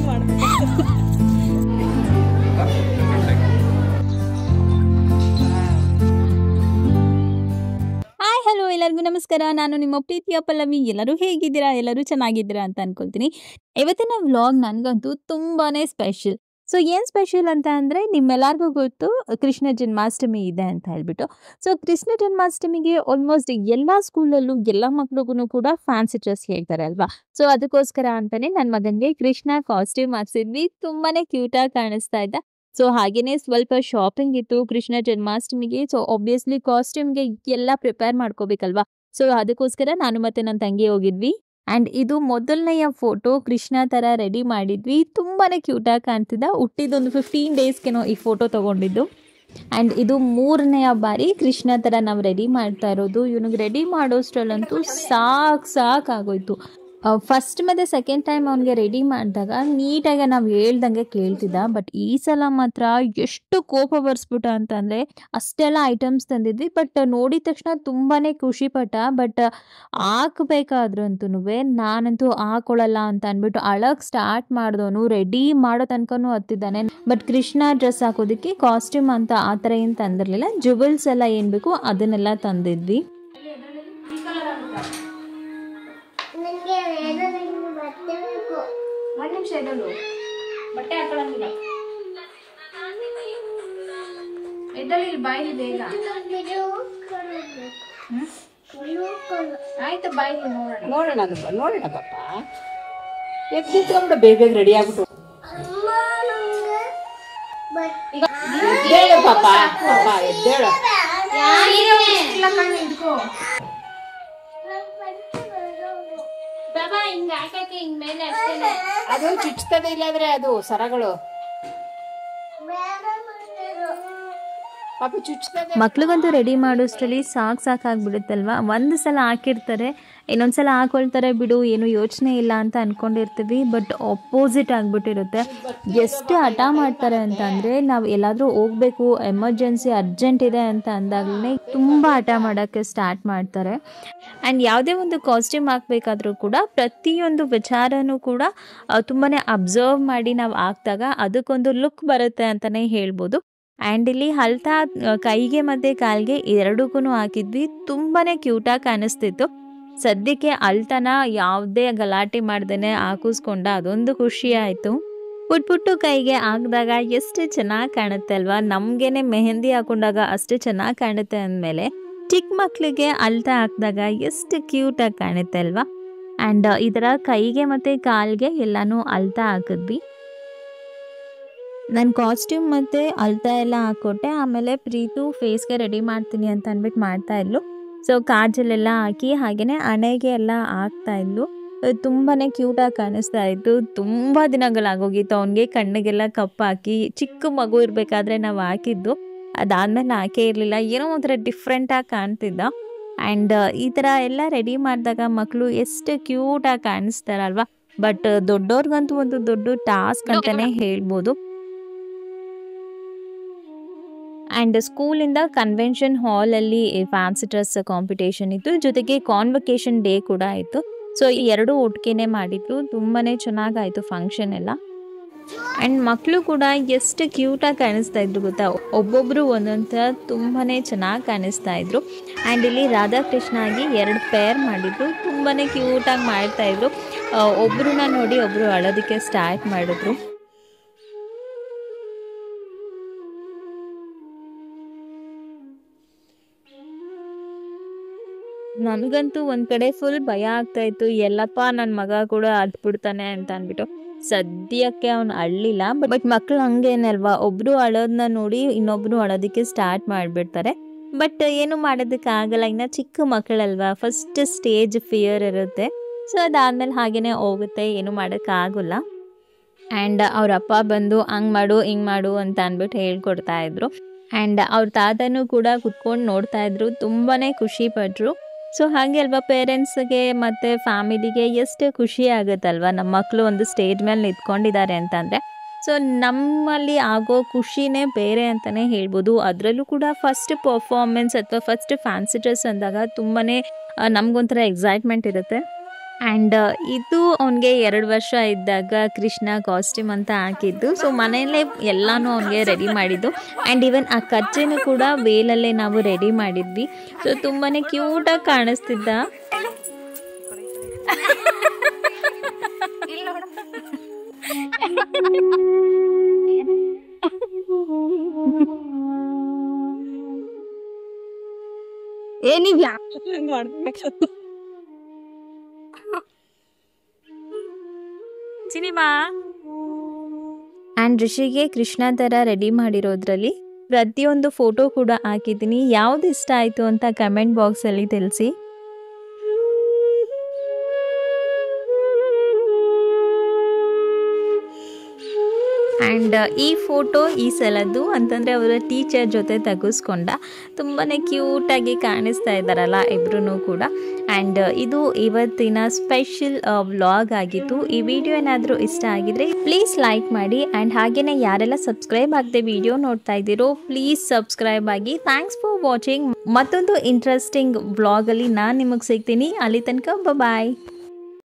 Hi hello ಎಲ್ಲರಿಗೂ ನಮಸ್ಕಾರ. ನಾನು ನಿಮ್ಮ ಪ್ರೀತಿಯ ಪಲ್ಲವಿ. ಎಲ್ಲರೂ ಹೇಗಿದ್ದೀರಾ? ಎಲ್ಲರೂ ಚೆನ್ನಾಗಿದ್ದೀರಾ ಅಂತ ಅನ್ಕೊಳ್ತೀನಿ. ಇವತ್ತಿನ ವ್ಲಾಗ್ ನನಗಂತೂ ತುಂಬಾನೇ ಸ್ಪೆಷಲ್. ಸೊ ಏನು ಸ್ಪೆಷಲ್ ಅಂತ ಅಂದರೆ, ನಿಮ್ಮೆಲ್ಲರಿಗೂ ಗೊತ್ತು ಕೃಷ್ಣ ಜನ್ಮಾಷ್ಟಮಿ ಇದೆ ಅಂತ ಹೇಳ್ಬಿಟ್ಟು. ಸೊ ಕೃಷ್ಣ ಜನ್ಮಾಷ್ಟಮಿಗೆ ಆಲ್ಮೋಸ್ಟ್ ಎಲ್ಲ ಸ್ಕೂಲಲ್ಲೂ ಎಲ್ಲ ಮಕ್ಳಿಗೂ ಕೂಡ ಫ್ಯಾನ್ಸಿ ಡ್ರೆಸ್ ಹೇಳ್ತಾರೆ ಅಲ್ವಾ. ಸೊ ಅದಕ್ಕೋಸ್ಕರ ಅಂತಲೇ ನನ್ನ ಮಗನಿಗೆ ಕೃಷ್ಣ ಕಾಸ್ಟ್ಯೂಮ್ ಹಾಕ್ಸಿದ್ವಿ. ತುಂಬಾ ಕ್ಯೂಟಾಗಿ ಕಾಣಿಸ್ತಾ ಇದ್ದ. ಸೊ ಹಾಗೇನೆ ಸ್ವಲ್ಪ ಶಾಪಿಂಗ್ ಇತ್ತು ಕೃಷ್ಣ ಜನ್ಮಾಷ್ಟಮಿಗೆ. ಸೊ ಆಬ್ವಿಯಸ್ಲಿ ಕಾಸ್ಟ್ಯೂಮ್ಗೆ ಎಲ್ಲ ಪ್ರಿಪೇರ್ ಮಾಡ್ಕೋಬೇಕಲ್ವಾ. ಸೊ ಅದಕ್ಕೋಸ್ಕರ ನಾನು ಮತ್ತೆ ನನ್ನ ತಂಗಿ ಹೋಗಿದ್ವಿ. ಆ್ಯಂಡ್ ಇದು ಮೊದಲನೆಯ ಫೋಟೋ. ಕೃಷ್ಣ ಥರ ರೆಡಿ ಮಾಡಿದ್ವಿ. ತುಂಬಾ ಕ್ಯೂಟಾಗಿ ಕಾಣ್ತಿದ್ದ. ಹುಟ್ಟಿದೊಂದು 15 ಡೇಸ್ಗೆನೋ ಈ ಫೋಟೋ ತೊಗೊಂಡಿದ್ದು. ಆ್ಯಂಡ್ ಇದು 3ನೇ ಬಾರಿ ಕೃಷ್ಣ ಥರ ನಾವು ರೆಡಿ ಮಾಡ್ತಾ ಇರೋದು. ಇವನಿಗೆ ರೆಡಿ ಮಾಡೋಷ್ಟರಲ್ಲಂತೂ ಸಾಕಾಗೋಯ್ತು. ಫಸ್ಟ್ ಮತ್ತು ಸೆಕೆಂಡ್ ಟೈಮ್ ಅವನಿಗೆ ರೆಡಿ ಮಾಡಿದಾಗ ನೀಟಾಗಿ ನಾವು ಹೇಳ್ದಂಗೆ ಕೇಳ್ತಿದ್ದ. ಬಟ್ ಈ ಸಲ ಮಾತ್ರ ಎಷ್ಟು ಕೋಪ ಬರ್ಸ್ಬಿಟ್ಟ ಅಂತಂದರೆ, ಅಷ್ಟೆಲ್ಲ ಐಟಮ್ಸ್ ತಂದಿದ್ವಿ. ಬಟ್ ನೋಡಿದ ತಕ್ಷಣ ತುಂಬಾ ಖುಷಿಪಟ್ಟ. ಬಟ್ ಹಾಕಬೇಕಾದ್ರಂತೂ ನಾನಂತೂ ಹಾಕೊಳ್ಳಲ್ಲ ಅಂತ ಅಂದ್ಬಿಟ್ಟು ಅಳಕ್ಕೆ ಸ್ಟಾರ್ಟ್ ಮಾಡಿದವನು ರೆಡಿ ಮಾಡೋ ತನಕನೂ ಹತ್ತಿದ್ದಾನೆ. ಬಟ್ ಕೃಷ್ಣ ಡ್ರೆಸ್ ಹಾಕೋದಕ್ಕೆ ಕಾಸ್ಟ್ಯೂಮ್ ಅಂತ ಆ ಥರ ಏನು ತಂದಿರಲಿಲ್ಲ. ಜುವೆಲ್ಸ್ ಎಲ್ಲ ಏನು ಬೇಕು ಅದನ್ನೆಲ್ಲ ತಂದಿದ್ವಿ. ಒಂದು ನಿಮಿಷ ಎದಳು, ಬಟ್ಟೆ ಹಾಕೊಳ್ಳಂಗಿಲ್ಲ. ಎದ್ದಳು, ಇಲ್ಲಿ ಬಾಯಿಲಿ ಬೇಗ. ಆಯ್ತು, ಬಾಯಿಲಿ ನೋಡೋಣ ನೋಡೋಣ ಪಾಪ. ಎದ್ದಿಟ್ಕೊಂಡ್ಬಿಡು, ಬೇಗ ಬೇಗ ರೆಡಿ ಆಗ್ಬಿಟ್ಟು. ಎದ್ದೇಳು ಪಾಪ, ಪಾಪ ಎದ್ದೇಳು. ಇದ್ಕೋ ಅದು ಚುಚ್ತದೆ, ಇಲ್ಲಾದ್ರೆ ಅದು ಸರಗಳು ಪಾಪ ಚುಚ್ತದೆ. ಮಕ್ಳಿಗಂತೂ ರೆಡಿ ಮಾಡೋಷ್ಟರಲ್ಲಿ ಸಾಕಾಗ್ಬಿಡುತ್ತಲ್ವ. ಒಂದು ಸಲ ಹಾಕಿರ್ತಾರೆ, ಇನ್ನೊಂದು ಸಲ ಹಾಕೊಳ್ತಾರೆ ಬಿಡು, ಏನು ಯೋಚನೆ ಇಲ್ಲ ಅಂತ ಅಂದ್ಕೊಂಡಿರ್ತೀವಿ. But opposite ಆಗಿಬಿಟ್ಟಿರುತ್ತೆ. ಎಷ್ಟು ಹಠ ಮಾಡ್ತಾರೆ ಅಂತ ಅಂದರೆ, ನಾವು ಎಲ್ಲಾದರೂ ಹೋಗಬೇಕು, ಎಮರ್ಜೆನ್ಸಿ ಅರ್ಜೆಂಟ್ ಇದೆ ಅಂತ ಅಂದಾಗಲೇ ತುಂಬ ಹಠ ಮಾಡೋಕ್ಕೆ ಸ್ಟಾರ್ಟ್ ಮಾಡ್ತಾರೆ. ಆ್ಯಂಡ್ ಯಾವುದೇ ಒಂದು ಕಾಸ್ಟ್ಯೂಮ್ ಹಾಕಬೇಕಾದ್ರೂ ಕೂಡ ಪ್ರತಿಯೊಂದು ವಿಚಾರನೂ ಕೂಡ ತುಂಬಾ ಅಬ್ಸರ್ವ್ ಮಾಡಿ ನಾವು ಹಾಕಿದಾಗ ಅದಕ್ಕೊಂದು ಲುಕ್ ಬರುತ್ತೆ ಅಂತಲೇ ಹೇಳ್ಬೋದು. ಆ್ಯಂಡ್ ಇಲ್ಲಿ ಹಲ್ತಾ ಕೈಗೆ ಮತ್ತು ಕಾಲಿಗೆ ಎರಡಕ್ಕೂ ಹಾಕಿದ್ವಿ. ತುಂಬಾ ಕ್ಯೂಟಾಗಿ ಕಾಣಿಸ್ತಿತ್ತು. ಸದ್ಯಕ್ಕೆ ಅಲ್ತಾನ ಯಾವುದೇ ಗಲಾಟೆ ಮಾಡ್ದೇ ಹಾಕಿಸ್ಕೊಂಡ, ಅದೊಂದು ಖುಷಿ ಆಯಿತು. ಪುಟ್ಟು ಕೈಗೆ ಹಾಕಿದಾಗ ಎಷ್ಟು ಚೆನ್ನಾಗಿ ಕಾಣುತ್ತೆ ಅಲ್ವಾ. ನಮಗೇನೆ ಮೆಹಂದಿ ಹಾಕೊಂಡಾಗ ಅಷ್ಟು ಚೆನ್ನಾಗಿ ಕಾಣುತ್ತೆ ಅಂದಮೇಲೆ ಚಿಕ್ಕ ಮಕ್ಕಳಿಗೆ ಅಲ್ತಾ ಹಾಕಿದಾಗ ಎಷ್ಟು ಕ್ಯೂಟಾಗಿ ಕಾಣುತ್ತೆ ಅಲ್ವಾ. ಆ್ಯಂಡ್ ಈ ಥರ ಕೈಗೆ ಮತ್ತು ಕಾಲಿಗೆ ಎಲ್ಲನೂ ಅಲ್ತಾ ಹಾಕಿದ್ವಿ. ನಾನು ಕಾಸ್ಟ್ಯೂಮ್ ಮತ್ತು ಅಲ್ತಾ ಎಲ್ಲ ಹಾಕ್ಕೊಟ್ಟೆ. ಆಮೇಲೆ ಪ್ರೀತು ಫೇಸ್ಗೆ ರೆಡಿ ಮಾಡ್ತೀನಿ ಅಂತ ಅಂದ್ಬಿಟ್ಟು ಮಾಡ್ತಾಯಿದ್ಲು. ಸೊ ಕಾಜಲೆಲ್ಲ ಹಾಕಿ ಹಾಗೆಯೇ ಹಣೆಗೆ ಎಲ್ಲ ಹಾಕ್ತಾಯಿದ್ಲು. ತುಂಬಾ ಕ್ಯೂಟಾಗಿ ಕಾಣಿಸ್ತಾ ಇತ್ತು. ತುಂಬ ದಿನಗಳಾಗೋಗಿತ್ತು ಅವನಿಗೆ ಕಣ್ಣಿಗೆಲ್ಲ ಕಪ್ಪು ಹಾಕಿ. ಚಿಕ್ಕ ಮಗು ಇರಬೇಕಾದ್ರೆ ನಾವು ಹಾಕಿದ್ದು, ಅದಾದಮೇಲೆ ಹಾಕೇ ಇರಲಿಲ್ಲ. ಏನೋ ಒಂಥರ ಡಿಫ್ರೆಂಟಾಗಿ ಕಾಣ್ತಿದ್ದ. ಆ್ಯಂಡ್ ಈ ಥರ ಎಲ್ಲ ರೆಡಿ ಮಾಡಿದಾಗ ಮಕ್ಕಳು ಎಷ್ಟು ಕ್ಯೂಟಾಗಿ ಕಾಣಿಸ್ತಾರಲ್ವ. ಬಟ್ ದೊಡ್ಡವ್ರಿಗಂತೂ ಒಂದು ದೊಡ್ಡ ಟಾಸ್ಕ್ ಅಂತಲೇ ಹೇಳ್ಬೋದು. ಆ್ಯಂಡ್ ಸ್ಕೂಲಿಂದ ಕನ್ವೆನ್ಷನ್ ಹಾಲಲ್ಲಿ ಫ್ಯಾನ್ಸಿ ಡ್ರೆಸ್ ಕಾಂಪಿಟೇಷನ್ ಇತ್ತು, ಜೊತೆಗೆ ಕಾನ್ವೊಕೇಶನ್ ಡೇ ಕೂಡ ಇತ್ತು. ಸೊ ಈ ಎರಡೂ ಒಟ್ಟಿಗೆ ಮಾಡಿದ್ರು. ತುಂಬಾ ಚೆನ್ನಾಗಾಯಿತು ಫಂಕ್ಷನ್ ಎಲ್ಲ. ಆ್ಯಂಡ್ ಮಕ್ಕಳು ಕೂಡ ಎಷ್ಟು ಕ್ಯೂಟಾಗಿ ಕಾಣಿಸ್ತಾ ಇದ್ರು ಗೊತ್ತಾ. ಒಬ್ಬೊಬ್ಬರು ಒಂದೊಂದು ಥರ ತುಂಬಾ ಚೆನ್ನಾಗಿ ಕಾಣಿಸ್ತಾ ಇದ್ರು. ಆ್ಯಂಡ್ ಇಲ್ಲಿ ರಾಧಾಕೃಷ್ಣ ಆಗಿ 2 ಪೇರ್ ಮಾಡಿದ್ರು. ತುಂಬಾ ಕ್ಯೂಟಾಗಿ ಮಾಡ್ತಾಯಿದ್ರು. ಒಬ್ಬರನ್ನ ನೋಡಿ ಒಬ್ಬರು ಅಳೋದಕ್ಕೆ ಸ್ಟಾರ್ಟ್ ಮಾಡಿದ್ರು. ನನಗಂತೂ ಒಂದು ಕಡೆ ಫುಲ್ ಭಯ ಆಗ್ತಾಯಿತ್ತು, ಎಲ್ಲಪ್ಪ ನನ್ನ ಮಗ ಕೂಡ ಅಳ್ಬಿಡ್ತಾನೆ ಅಂತ ಅಂದ್ಬಿಟ್ಟು. ಸದ್ಯಕ್ಕೆ ಅವನು ಅಳ್ಳಿಲ್ಲ. ಬಟ್ ಮಕ್ಕಳು ಹಂಗೇನಲ್ವಾ, ಒಬ್ಬರು ಅಳೋದನ್ನ ನೋಡಿ ಇನ್ನೊಬ್ಬರು ಅಳೋದಕ್ಕೆ ಸ್ಟಾರ್ಟ್ ಮಾಡಿಬಿಡ್ತಾರೆ. ಬಟ್ ಏನು ಮಾಡೋದಕ್ಕಾಗಲ್ಲ, ಇನ್ನು ಚಿಕ್ಕ ಮಕ್ಕಳಲ್ವಾ, ಫಸ್ಟ್ ಸ್ಟೇಜ್ ಫಿಯರ್ ಇರುತ್ತೆ. ಸೊ ಅದಾದಮೇಲೆ ಹಾಗೇ ಹೋಗುತ್ತೆ, ಏನು ಮಾಡೋಕ್ಕಾಗಲ್ಲ. ಆ್ಯಂಡ್ ಅವ್ರ ಅಪ್ಪ ಬಂದು ಹಂಗೆ ಮಾಡು ಹಿಂಗೆ ಮಾಡು ಅಂತ ಅಂದ್ಬಿಟ್ಟು ಹೇಳ್ಕೊಡ್ತಾಯಿದ್ರು. ಆ್ಯಂಡ್ ಅವ್ರ ತಾತನೂ ಕೂಡ ಕುತ್ಕೊಂಡು ನೋಡ್ತಾಯಿದ್ರು. ತುಂಬಾ ಖುಷಿಪಟ್ಟರು. ಸೊ ಹಾಗೆ ಅಲ್ವಾ, ಪೇರೆಂಟ್ಸ್ಗೆ ಮತ್ತು ಫ್ಯಾಮಿಲಿಗೆ ಎಷ್ಟು ಖುಷಿ ಆಗುತ್ತಲ್ವ ನಮ್ಮ ಮಕ್ಕಳು ಒಂದು ಸ್ಟೇಜ್ ಮೇಲೆ ನಿಂತ್ಕೊಂಡಿದ್ದಾರೆ ಅಂತಂದರೆ. ಸೊ ನಮ್ಮಲ್ಲಿ ಆಗೋ ಖುಷಿನೇ ಬೇರೆ ಅಂತಲೇ ಹೇಳ್ಬೋದು. ಅದರಲ್ಲೂ ಕೂಡ ಫಸ್ಟ್ ಪರ್ಫಾರ್ಮೆನ್ಸ್ ಅಥವಾ ಫಸ್ಟ್ ಫ್ಯಾನ್ಸಿ ಡ್ರೆಸ್ ಅಂದಾಗ ತುಂಬಾ ನಮಗೊಂಥರ ಎಕ್ಸೈಟ್ಮೆಂಟ್ ಇರುತ್ತೆ. ಆ್ಯಂಡ್ ಇದು ಅವನಿಗೆ 2 ವರ್ಷ ಇದ್ದಾಗ ಕೃಷ್ಣ ಕಾಸ್ಟ್ಯೂಮ್ ಅಂತ ಹಾಕಿದ್ದು. ಸೊ ಮನೆಯಲ್ಲೇ ಎಲ್ಲನೂ ಅವನಿಗೆ ರೆಡಿ ಮಾಡಿದ್ದು. ಆ್ಯಂಡ್ ಈವನ್ ಆ ಕಚ್ಚೆನೂ ಕೂಡ ವೇಲಲ್ಲೇ ನಾವು ರೆಡಿ ಮಾಡಿದ್ವಿ. ಸೊ ತುಂಬಾ ಕ್ಯೂಟಾಗಿ ಕಾಣಿಸ್ತಿದ್ದ. ನೀವ್ ಯಾಕೆ ಮಾಡ್ಬೇಕು ಸಿನಿಮಾ. ಆ್ಯಂಡ್ ಋಷಿಗೆ ಕೃಷ್ಣ ಥರ ರೆಡಿ ಮಾಡಿರೋದ್ರಲ್ಲಿ ಪ್ರತಿಯೊಂದು ಫೋಟೋ ಕೂಡ ಹಾಕಿದ್ದೀನಿ. ಯಾವ್ದು ಇಷ್ಟ ಆಯಿತು ಅಂತ ಕಮೆಂಟ್ ಬಾಕ್ಸಲ್ಲಿ ತಿಳಿಸಿ. ಆ್ಯಂಡ್ ಈ ಫೋಟೋ ಈ ಸಲದ್ದು ಅಂತಂದರೆ ಅವರ ಟೀಚರ್ ಜೊತೆ ತೆಗೆಸ್ಕೊಂಡ. ತುಂಬಾ ಕ್ಯೂಟಾಗಿ ಕಾಣಿಸ್ತಾ ಇದ್ದಾರಲ್ಲ ಇಬ್ಬರೂ ಕೂಡ. ಆ್ಯಂಡ್ ಇದು ಇವತ್ತಿನ ಸ್ಪೆಷಲ್ ವ್ಲಾಗ್ ಆಗಿತ್ತು. ಈ ವಿಡಿಯೋ ಏನಾದರೂ ಇಷ್ಟ ಆಗಿದ್ರೆ ಪ್ಲೀಸ್ ಲೈಕ್ ಮಾಡಿ. ಆ್ಯಂಡ್ ಹಾಗೆಯೇ ಯಾರೆಲ್ಲ ಸಬ್ಸ್ಕ್ರೈಬ್ ಆಗದೆ ವಿಡಿಯೋ ನೋಡ್ತಾ ಇದ್ದೀರೋ ಪ್ಲೀಸ್ ಸಬ್ಸ್ಕ್ರೈಬ್ ಆಗಿ. Thanks for watching. ಮತ್ತೊಂದು ಇಂಟ್ರೆಸ್ಟಿಂಗ್ ವ್ಲಾಗಲ್ಲಿ ನಾನು ನಿಮಗೆ ಸಿಗ್ತೀನಿ. ಅಲ್ಲಿ ತನಕ ಬಾಯ್.